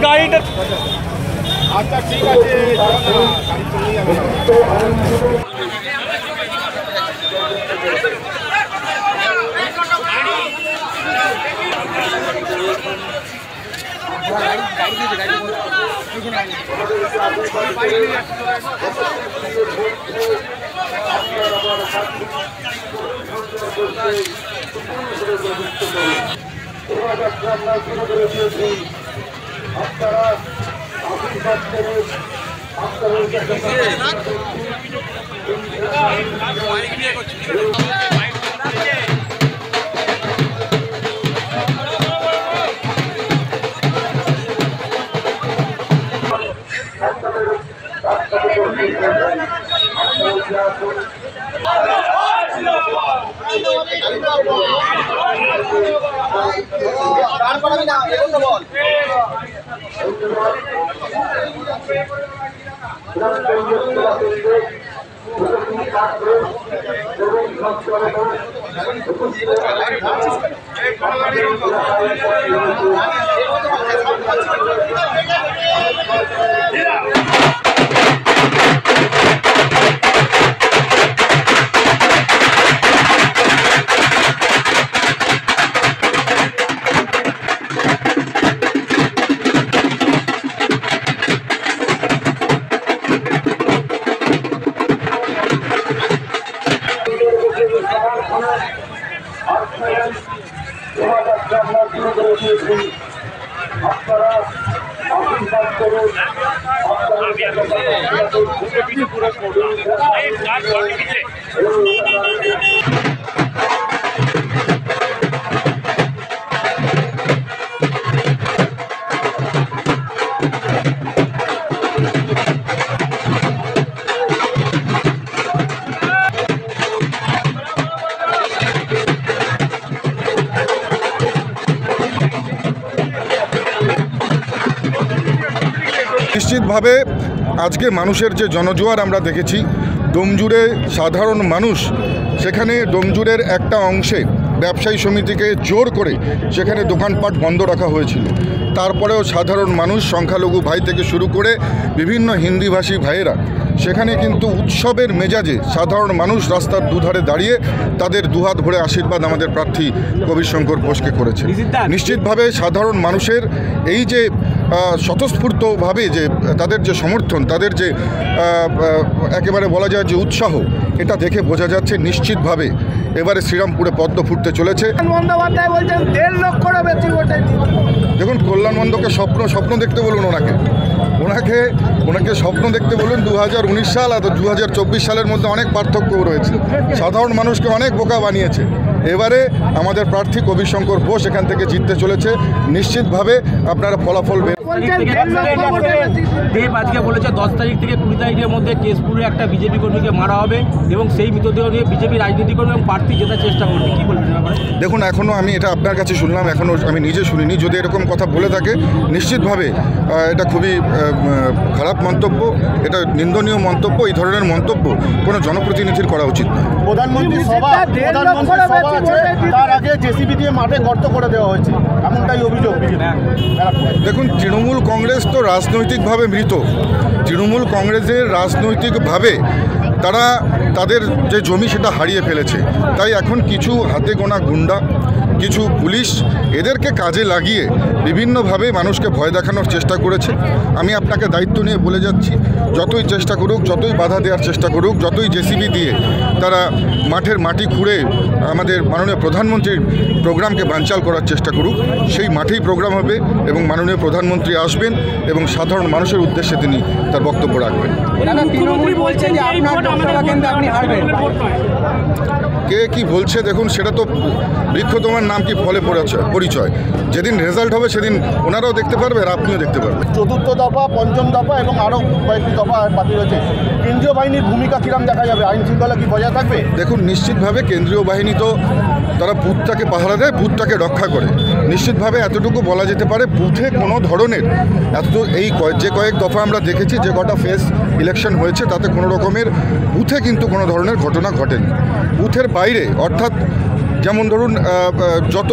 গাড়িটা আচ্ছা ঠিক আছে নিশ্চিতভাবে আজকে মানুষের যে জনজোয়ার আমরা দেখেছি, ডোমজুড়ে সাধারণ মানুষ সেখানে ডোমজুড়ের একটা অংশে ব্যবসায়ী সমিতিকে জোর করে সেখানে দোকানপাট বন্ধ রাখা হয়েছিল। তারপরেও সাধারণ মানুষ, সংখ্যালঘু ভাই থেকে শুরু করে বিভিন্ন হিন্দিভাষী ভাইয়েরা সেখানে কিন্তু উৎসবের মেজাজে সাধারণ মানুষ রাস্তার দুধারে দাঁড়িয়ে তাদের দুহাত ভরে আশীর্বাদ আমাদের প্রার্থী কবিশঙ্কর ঘোষকে করেছে। নিশ্চিতভাবে সাধারণ মানুষের এই যে স্বতঃস্ফূর্তভাবে যে তাদের যে সমর্থন, তাদের যে একেবারে বলা যায় যে উৎসাহ, এটা দেখে বোঝা যাচ্ছে নিশ্চিতভাবে এবারে শ্রীরামপুরে পদ্ম ফুটতে চলেছে। বন্দ্যোপাধ্যায় বলছেন 1.5 লক্ষেরও বেশি ভোটে। দেখুন, কল্যাণ বন্দ্যকে স্বপ্ন দেখতে বলুন ওনাকে স্বপ্ন দেখতে বলুন। 2019 সাল আর 2024 সালের মধ্যে অনেক পার্থক্য রয়েছে। সাধারণ মানুষকে অনেক বোকা বানিয়েছে। এবারে আমাদের প্রার্থী কবিশঙ্কর ঘোষ এখান থেকে জিততে চলেছে। নিশ্চিতভাবে আপনারা ফলাফল দেব আজকে বলেছে 10 তারিখ থেকে 20 তারিখের মধ্যে কেশপুরে একটা বিজেপি কর্মীকে মারা হবে এবং সেই মৃতদেহ নিয়ে বিজেপি রাজনীতি করবে এবং প্রার্থী জেতার চেষ্টা করবে। কী বলবেন? দেখুন, এখনও আমি এটা আপনার কাছে শুনলাম, এখনও আমি নিজে শুনিনি। যদি এরকম কথা বলে থাকে নিশ্চিতভাবে এটা খুবই খারাপ মন্তব্য, এটা নিন্দনীয় মন্তব্য। এই ধরনের মন্তব্য কোনো জনপ্রতিনিধির করা উচিত নয়। প্রধানমন্ত্রী সভা আছে, তার আগে জেসিবি দিয়ে মাঠে গর্ত করে দেওয়া হয়েছে, এমনটাই অভিযোগ। দেখুন, তৃণমূল কংগ্রেস তো রাজনৈতিকভাবে মৃত। তৃণমূল কংগ্রেসের রাজনৈতিকভাবে তারা তাদের যে জমি সেটা হারিয়ে ফেলেছে। তাই এখন কিছু হাতে গোনা গুন্ডা, কিছু পুলিশ এদেরকে কাজে লাগিয়ে বিভিন্নভাবে মানুষকে ভয় দেখানোর চেষ্টা করেছে। আমি আপনাকে দায়িত্ব নিয়ে বলে যাচ্ছি, যতই চেষ্টা করুক, যতই বাধা দেওয়ার চেষ্টা করুক, যতই জেসিবি দিয়ে তারা মাঠের মাটি খুঁড়ে আমাদের মাননীয় প্রধানমন্ত্রীর প্রোগ্রামকে বানচাল করার চেষ্টা করুক, সেই মাঠেই প্রোগ্রাম হবে এবং মাননীয় প্রধানমন্ত্রী আসবেন এবং সাধারণ মানুষের উদ্দেশ্যে তিনি তার বক্তব্য রাখবেন। কে কি বলছে দেখুন, সেটা তো বৃক্ষ তোমার নাম কি ফলে পরিচয়। যেদিন রেজাল্ট হবে সেদিন ওনারাও দেখতে পারবে আর আপনিও দেখতে পারবেন। চতুর্থ দফা, পঞ্চম দফা এবং আরও কয়েকটি দফা বাকি রয়েছে। কেন্দ্রীয় বাহিনীর ভূমিকা কিরম দেখা যাবে? আইন শৃঙ্খলা কি বজায় থাকবে? দেখুন, নিশ্চিতভাবে কেন্দ্রীয় বাহিনী তো তারা বুথটাকে পাহারা দেয়, বুথটাকে রক্ষা করে। নিশ্চিতভাবে এতটুকু বলা যেতে পারে, বুথে কোনো ধরনের যে কয়েক দফা আমরা দেখেছি, যে কটা ফেস ইলেকশন হয়েছে, তাতে কোনো রকমের বুথে কিন্তু কোনো ধরনের ঘটনা ঘটেনি। বুথের বাইরে, অর্থাৎ যেমন ধরুন যত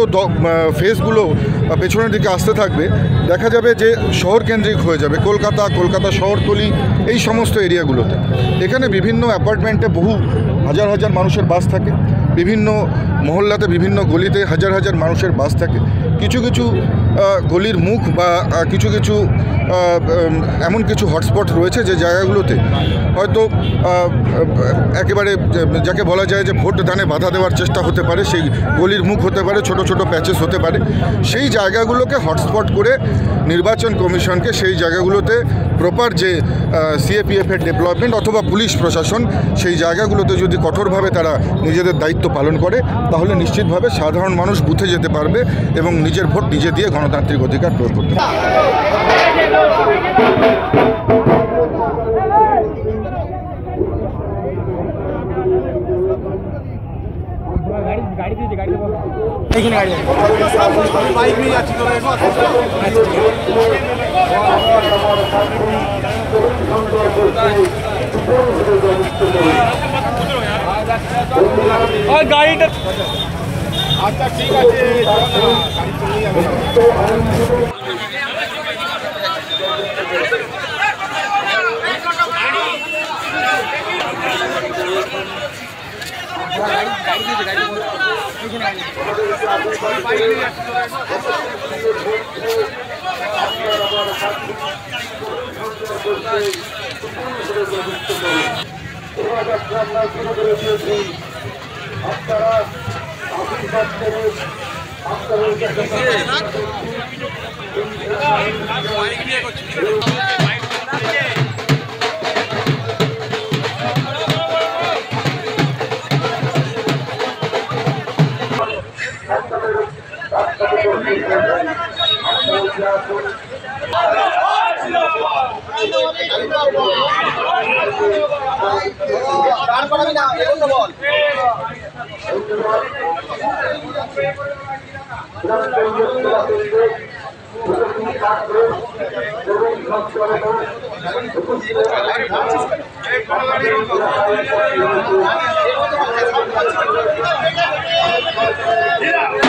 ফেসগুলো পেছনের দিকে আসতে থাকবে, দেখা যাবে যে শহর কেন্দ্রিক হয়ে যাবে। কলকাতা শহরতলি, এই সমস্ত এরিয়াগুলোতে এখানে বিভিন্ন অ্যাপার্টমেন্টে বহু হাজার হাজার মানুষের বাস থাকে, বিভিন্ন মহল্লাতে, বিভিন্ন গলিতে হাজার হাজার মানুষের বাস থাকে। কিছু কিছু গলির মুখ বা কিছু কিছু এমন কিছু হটস্পট রয়েছে যে জায়গাগুলোতে হয়তো একেবারে যাকে বলা যায় যে ভোট দানে বাধা দেওয়ার চেষ্টা হতে পারে, সেই গলির মুখ হতে পারে, ছোট ছোট প্যাচেস হতে পারে। সেই জায়গাগুলোকে হটস্পট করে নির্বাচন কমিশনকে সেই জায়গাগুলোতে প্রপার যে সিএপিএফের ডেভেলপমেন্ট অথবা পুলিশ প্রশাসন সেই জায়গাগুলোতে যদি কঠোরভাবে তারা নিজেদের দায়িত্ব পালন করে, তাহলে নিশ্চিতভাবে সাধারণ মানুষ বুথে যেতে পারবে এবং নিজের ভোট নিজে দিয়ে গণতান্ত্রিক অধিকার প্রয়োগ করতে পারবে। গাড়িটা আচ্ছা, ঠিক আছে। Yeah.